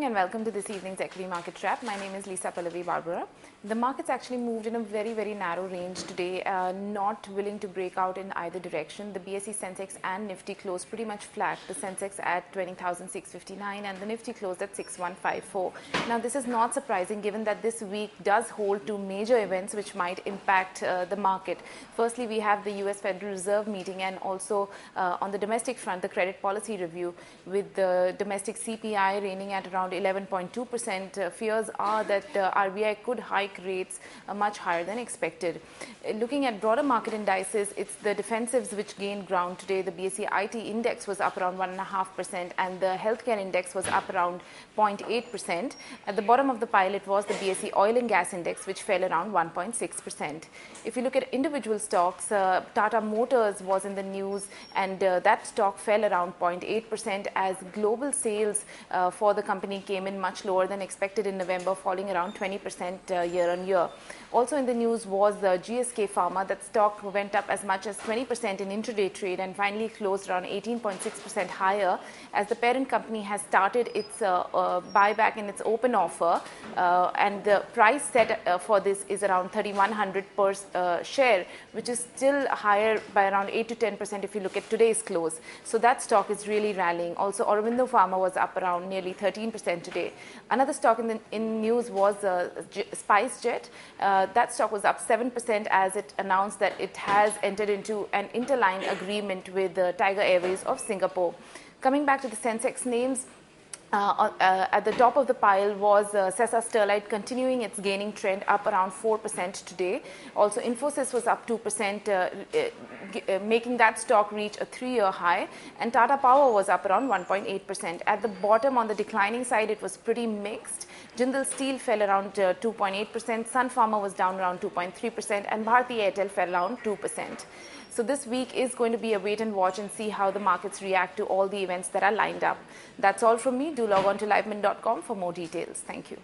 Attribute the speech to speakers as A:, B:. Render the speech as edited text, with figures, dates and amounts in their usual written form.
A: evening and welcome to this evening's Equity Market Wrap. My name is Lisa Pallavi Barbora. The markets actually moved in a very narrow range today, not willing to break out in either direction. The BSE Sensex and Nifty closed pretty much flat. The Sensex at 20,659 and the Nifty closed at 6154. Now this is not surprising given that this week does hold two major events which might impact the market. Firstly, we have the US Federal Reserve meeting and also on the domestic front, the credit policy review with the domestic CPI reigning at around 11.2%. Fears are that RBI could hike rates much higher than expected. Looking at broader market indices, it's the defensives which gained ground today. The BSE IT index was up around 1.5% and the healthcare index was up around 0.8%. At the bottom of the pile, it was the BSE oil and gas index which fell around 1.6%. If you look at individual stocks, Tata Motors was in the news and that stock fell around 0.8% as global sales for the company came in much lower than expected in November, falling around 20% year on year. Also in the news was the GSK Pharma. That stock went up as much as 20% in intraday trade and finally closed around 18.6% higher as the parent company has started its buyback in its open offer and the price set for this is around 3,100 per share, which is still higher by around 8 to 10% if you look at today's close. So that stock is really rallying. Also Aurobindo Pharma was up around nearly 13% today. Another stock in news was SpiceJet. That stock was up 7% as it announced that it has entered into an interline agreement with Tiger Airways of Singapore. Coming back to the Sensex names, at the top of the pile was Sesa Sterlite continuing its gaining trend up around 4% today. Also Infosys was up 2%, making that stock reach a 3-year high, and Tata Power was up around 1.8%. At the bottom on the declining side, it was pretty mixed. Jindal Steel fell around 2.8%, Sun Pharma was down around 2.3% and Bharti Airtel fell around 2%. So this week is going to be a wait and watch and see how the markets react to all the events that are lined up. That's all from me. Do log on to livemint.com for more details. Thank you.